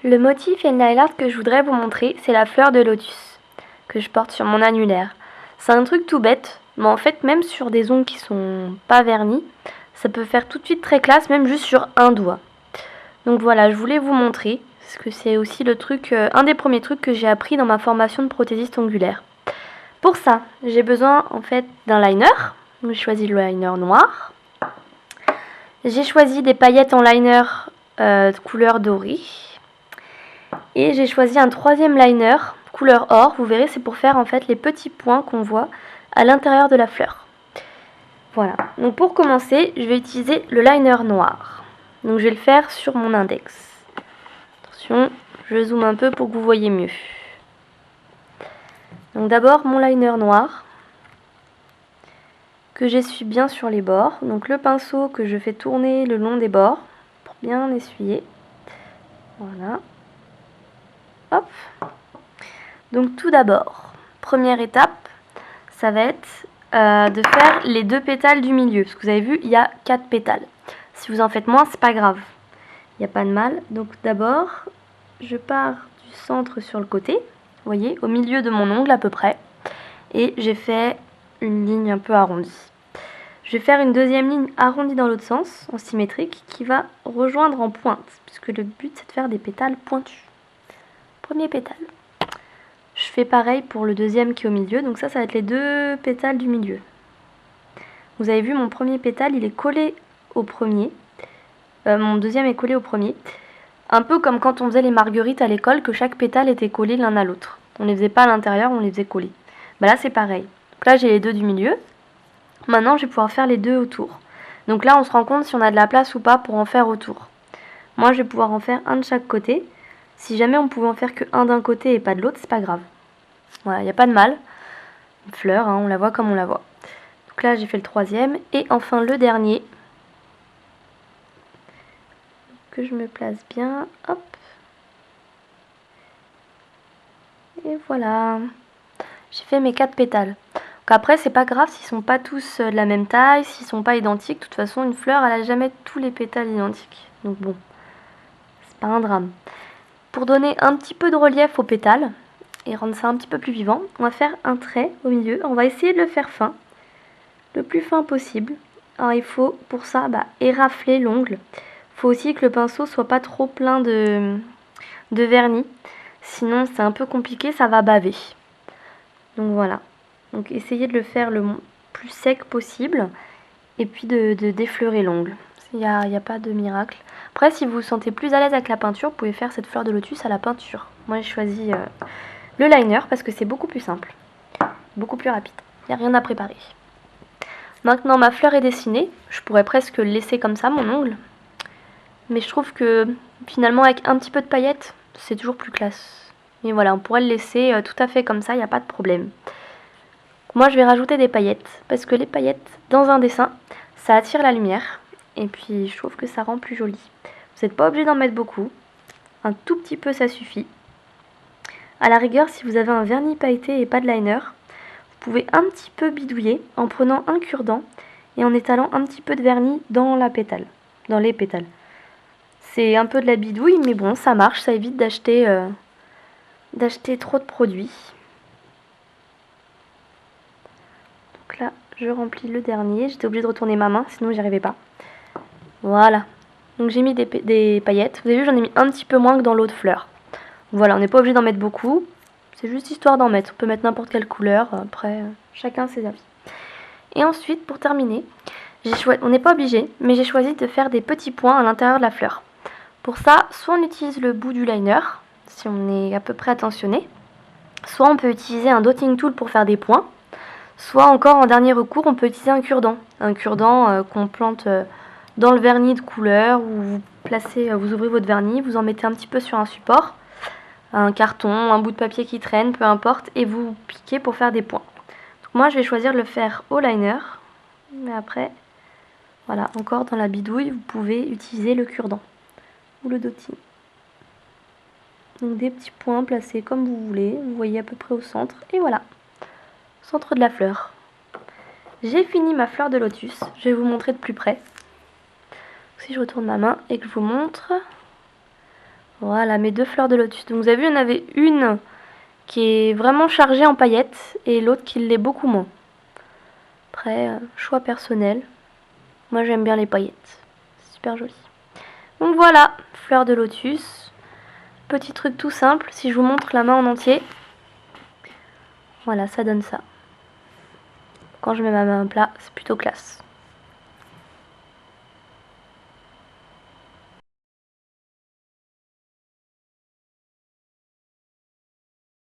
Le motif et le nail art que je voudrais vous montrer, c'est la fleur de lotus que je porte sur mon annulaire. C'est un truc tout bête, mais en fait même sur des ongles qui sont pas vernis, ça peut faire tout de suite très classe, même juste sur un doigt. Donc voilà, je voulais vous montrer, parce que c'est aussi le truc, un des premiers trucs que j'ai appris dans ma formation de prothésiste ongulaire. Pour ça, j'ai besoin en fait d'un liner. J'ai choisi le liner noir. J'ai choisi des paillettes en liner de couleur dorée. Et j'ai choisi un troisième liner couleur or. Vous verrez, c'est pour faire en fait les petits points qu'on voit à l'intérieur de la fleur. Voilà. Donc pour commencer, je vais utiliser le liner noir. Donc je vais le faire sur mon index. Attention, je zoome un peu pour que vous voyez mieux. Donc d'abord mon liner noir que j'essuie bien sur les bords. Donc le pinceau que je fais tourner le long des bords pour bien essuyer. Voilà. Hop. Donc tout d'abord, première étape, ça va être de faire les 2 pétales du milieu. Parce que vous avez vu, il y a 4 pétales. Si vous en faites moins, c'est pas grave. Il n'y a pas de mal. Donc d'abord, je pars du centre sur le côté. Vous voyez, au milieu de mon ongle à peu près. Et j'ai fait une ligne un peu arrondie. Je vais faire une deuxième ligne arrondie dans l'autre sens, en symétrique, qui va rejoindre en pointe. Puisque le but, c'est de faire des pétales pointus. Premier pétale. Je fais pareil pour le deuxième qui est au milieu, donc ça va être les 2 pétales du milieu. Vous avez vu, mon premier pétale, il est collé au premier. Mon deuxième est collé au premier. Un peu comme quand on faisait les marguerites à l'école, que chaque pétale était collé l'un à l'autre. On les faisait pas à l'intérieur, on les faisait coller. Bah là, c'est pareil. Donc là, j'ai les 2 du milieu. Maintenant, je vais pouvoir faire les 2 autour. Donc là, on se rend compte si on a de la place ou pas pour en faire autour. Moi, je vais pouvoir en faire un de chaque côté. Si jamais on pouvait en faire que un d'un côté et pas de l'autre, c'est pas grave. Voilà, il n'y a pas de mal. Une fleur, hein, on la voit comme on la voit. Donc là, j'ai fait le troisième. Et enfin, le dernier. Que je me place bien. Hop. Et voilà. J'ai fait mes 4 pétales. Donc après, c'est pas grave s'ils sont pas tous de la même taille, s'ils sont pas identiques. De toute façon, une fleur, elle a jamais tous les pétales identiques. Donc bon, c'est pas un drame. Pour donner un petit peu de relief aux pétales et rendre ça un petit peu plus vivant, on va faire un trait au milieu. On va essayer de le faire fin, le plus fin possible. Alors il faut pour ça érafler l'ongle. Il faut aussi que le pinceau soit pas trop plein de vernis. Sinon c'est un peu compliqué, ça va baver. Donc voilà. Donc essayez de le faire le plus sec possible. Et puis de défleurer l'ongle. Il n'y a pas de miracle. Après, si vous vous sentez plus à l'aise avec la peinture, vous pouvez faire cette fleur de lotus à la peinture. Moi, j'ai choisi le liner parce que c'est beaucoup plus simple. Beaucoup plus rapide. Il n'y a rien à préparer. Maintenant, ma fleur est dessinée. Je pourrais presque le laisser comme ça, mon ongle. Mais je trouve que finalement, avec un petit peu de paillettes, c'est toujours plus classe. Mais voilà, on pourrait le laisser tout à fait comme ça, il n'y a pas de problème. Moi, je vais rajouter des paillettes. Parce que les paillettes, dans un dessin, ça attire la lumière. Et puis, je trouve que ça rend plus joli. Vous n'êtes pas obligé d'en mettre beaucoup. Un tout petit peu, ça suffit. À la rigueur, si vous avez un vernis pailleté et pas de liner, vous pouvez un petit peu bidouiller en prenant un cure-dent et en étalant un petit peu de vernis dans la pétale, dans les pétales. C'est un peu de la bidouille, mais bon, ça marche, ça évite d'acheter trop de produits. Donc là, je remplis le dernier. J'étais obligée de retourner ma main, sinon j'y arrivais pas. Voilà. Donc j'ai mis des paillettes. Vous avez vu, j'en ai mis un petit peu moins que dans l'autre fleur. Voilà, on n'est pas obligé d'en mettre beaucoup. C'est juste histoire d'en mettre. On peut mettre n'importe quelle couleur. Après, chacun ses avis. Et ensuite, pour terminer, on n'est pas obligé, mais j'ai choisi de faire des petits points à l'intérieur de la fleur. Pour ça, soit on utilise le bout du liner, si on est à peu près attentionné. Soit on peut utiliser un dotting tool pour faire des points. Soit encore, en dernier recours, on peut utiliser un cure-dent. Un cure-dent qu'on plante dans le vernis de couleur, où vous ouvrez votre vernis, vous en mettez un petit peu sur un support, un carton, un bout de papier qui traîne, peu importe, et vous piquez pour faire des points. Donc moi je vais choisir de le faire au liner, mais après, voilà, encore dans la bidouille, vous pouvez utiliser le cure-dent ou le dotting. Donc des petits points placés comme vous voulez, vous voyez à peu près au centre, et voilà, centre de la fleur. J'ai fini ma fleur de lotus, je vais vous montrer de plus près. Si je retourne ma main et que je vous montre, Voilà, mes 2 fleurs de lotus. Donc vous avez vu, il y en avait une qui est vraiment chargée en paillettes et l'autre qui l'est beaucoup moins. Après, choix personnel. Moi j'aime bien les paillettes. C'est super joli. Donc voilà, fleurs de lotus. Petit truc tout simple, si je vous montre la main en entier. Voilà, ça donne ça. Quand je mets ma main à plat, c'est plutôt classe.